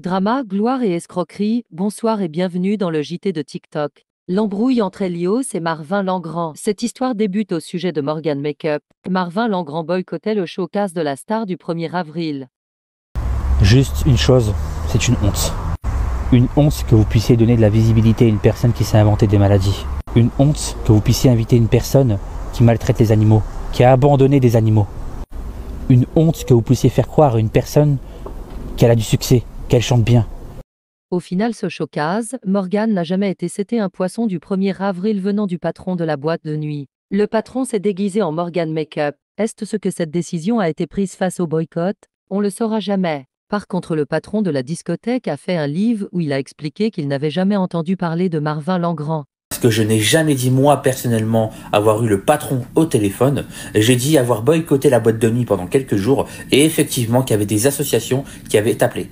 Drama, gloire et escroquerie, bonsoir et bienvenue dans le JT de TikTok. L'embrouille entre Elios et Marvin Langrand. Cette histoire débute au sujet de Morgan Makeup. Marvin Langrand boycottait le showcase de la star du 1er avril. Juste une chose, c'est une honte. Une honte que vous puissiez donner de la visibilité à une personne qui s'est inventé des maladies. Une honte que vous puissiez inviter une personne qui maltraite les animaux, qui a abandonné des animaux. Une honte que vous puissiez faire croire à une personne qu'elle a du succès, qu'elle chante bien. Au final, ce showcase, Morgan n'a jamais été c'était un poisson du 1er avril venant du patron de la boîte de nuit. Le patron s'est déguisé en Morgan Makeup. Est-ce ce que cette décision a été prise face au boycott? On le saura jamais. Par contre, le patron de la discothèque a fait un live où il a expliqué qu'il n'avait jamais entendu parler de Marvin Langrand. Parce que je n'ai jamais dit moi personnellement avoir eu le patron au téléphone. J'ai dit avoir boycotté la boîte de nuit pendant quelques jours et effectivement qu'il y avait des associations qui avaient appelé.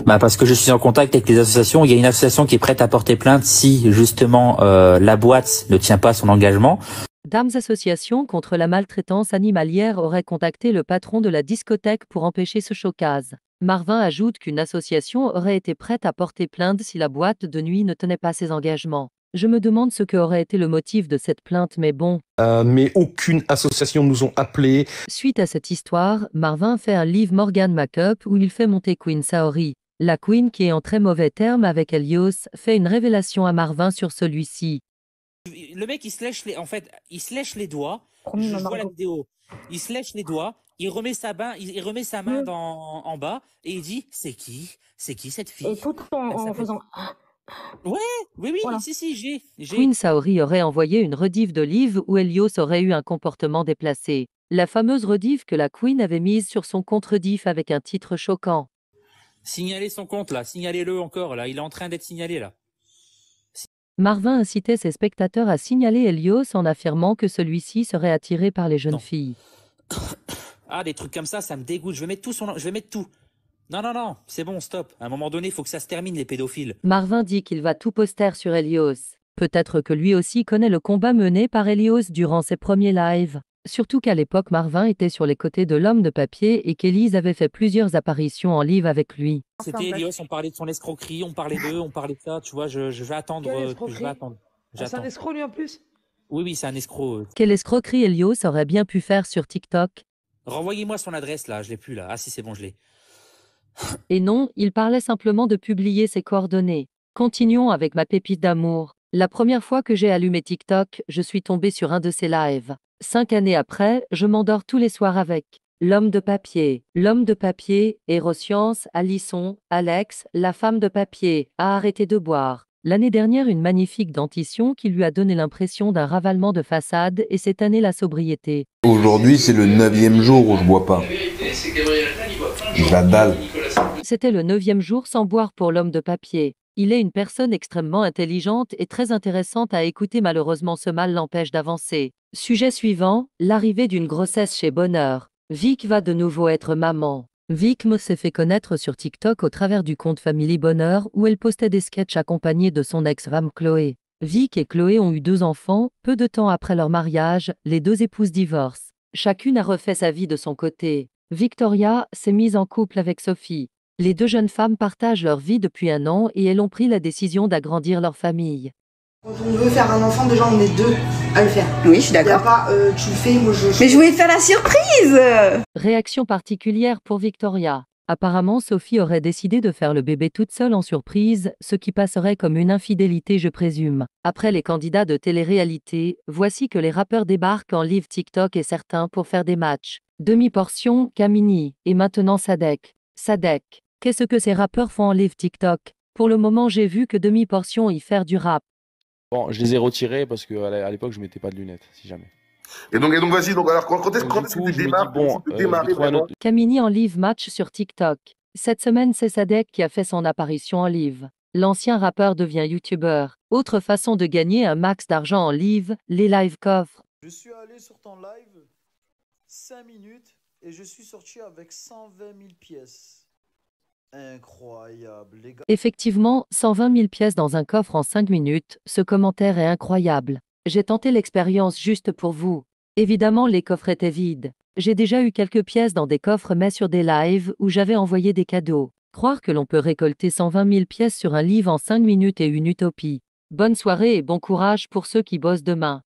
Parce que je suis en contact avec les associations. Il y a une association qui est prête à porter plainte si justement la boîte ne tient pas son engagement. Dames Association contre la maltraitance animalière aurait contacté le patron de la discothèque pour empêcher ce showcase. Marvin ajoute qu'une association aurait été prête à porter plainte si la boîte de nuit ne tenait pas ses engagements. Je me demande ce que aurait été le motif de cette plainte, mais bon. Mais aucune association nous ont appelés. Suite à cette histoire, Marvin fait un live Morgan Makeup où il fait monter Queen Saori. La Queen, qui est en très mauvais termes avec Elios, fait une révélation à Marvin sur celui-ci. Le mec, il se lèche les doigts. Je vois la vidéo. Il se lèche les doigts. Il remet sa main en bas et il dit c'est qui cette fille? Et tout en faisant. Ouais, oui, Voilà. si, j'ai. Queen Saori aurait envoyé une rediff de live où Elios aurait eu un comportement déplacé. La fameuse rediff que la Queen avait mise sur son compte rediff avec un titre choquant. Signalez son compte là, signalez-le encore là. Il est en train d'être signalé là. Marvin incitait ses spectateurs à signaler Elios en affirmant que celui-ci serait attiré par les jeunes filles. Ah, des trucs comme ça me dégoûte. Je vais mettre tout. Non, c'est bon, stop. À un moment donné, il faut que ça se termine, les pédophiles. Marvin dit qu'il va tout poster sur Elios. Peut-être que lui aussi connaît le combat mené par Elios durant ses premiers lives. Surtout qu'à l'époque, Marvin était sur les côtés de l'homme de papier et qu'Élise avait fait plusieurs apparitions en live avec lui. C'était Elios, on parlait de son escroquerie, on parlait d'eux, on parlait de ça, tu vois, je vais attendre. C'est un escroc lui en plus? Oui, c'est un escroc. Quelle escroquerie Elios aurait bien pu faire sur TikTok? Renvoyez-moi son adresse là, je l'ai plus là. Ah si, c'est bon, je l'ai. Et non, il parlait simplement de publier ses coordonnées. Continuons avec ma pépite d'amour. La première fois que j'ai allumé TikTok, je suis tombée sur un de ses lives. 5 années après, je m'endors tous les soirs avec l'homme de papier, Héroscience, Alisson, Alex, la femme de papier, a arrêté de boire. L'année dernière, une magnifique dentition qui lui a donné l'impression d'un ravalement de façade et cette année la sobriété. Aujourd'hui, c'est le 9e jour où je bois pas. La dalle. C'était le 9e jour sans boire pour l'homme de papier. Il est une personne extrêmement intelligente et très intéressante à écouter. Malheureusement, ce mal l'empêche d'avancer. Sujet suivant, l'arrivée d'une grossesse chez Bonheur. Vic va de nouveau être maman. Vic s'est fait connaître sur TikTok au travers du compte Family Bonheur où elle postait des sketchs accompagnés de son ex-femme Chloé. Vic et Chloé ont eu 2 enfants. Peu de temps après leur mariage, les 2 épouses divorcent. Chacune a refait sa vie de son côté. Victoria s'est mise en couple avec Sophie. Les 2 jeunes femmes partagent leur vie depuis 1 an et elles ont pris la décision d'agrandir leur famille. Quand on veut faire un enfant, déjà on est 2 à le faire. Oui, je suis d'accord. Y a pas, tu le fais, moi je... Mais je voulais faire la surprise. Réaction particulière pour Victoria. Apparemment, Sophie aurait décidé de faire le bébé toute seule en surprise, ce qui passerait comme une infidélité, je présume. Après les candidats de télé-réalité, voici que les rappeurs débarquent en live TikTok et certains pour faire des matchs. Demi-portion, Kamini, et maintenant Sadek. Sadek, qu'est-ce que ces rappeurs font en live TikTok? Pour le moment, j'ai vu que Demi-portion y faire du rap. Bon, je les ai retirés parce qu'à l'époque, je mettais pas de lunettes, si jamais. Et donc vas-y, alors quand est-ce que tu démarres vraiment? Kamini en live match sur TikTok. Cette semaine, c'est Sadek qui a fait son apparition en live. L'ancien rappeur devient youtubeur. Autre façon de gagner un max d'argent en live, les live coffres. Je suis allé sur ton live 5 minutes et je suis sorti avec 120 000 pièces. Incroyable, les gars. Effectivement, 120 000 pièces dans un coffre en 5 minutes, ce commentaire est incroyable. J'ai tenté l'expérience juste pour vous. Évidemment, les coffres étaient vides. J'ai déjà eu quelques pièces dans des coffres mais sur des lives où j'avais envoyé des cadeaux. Croire que l'on peut récolter 120 000 pièces sur un livre en 5 minutes est une utopie. Bonne soirée et bon courage pour ceux qui bossent demain.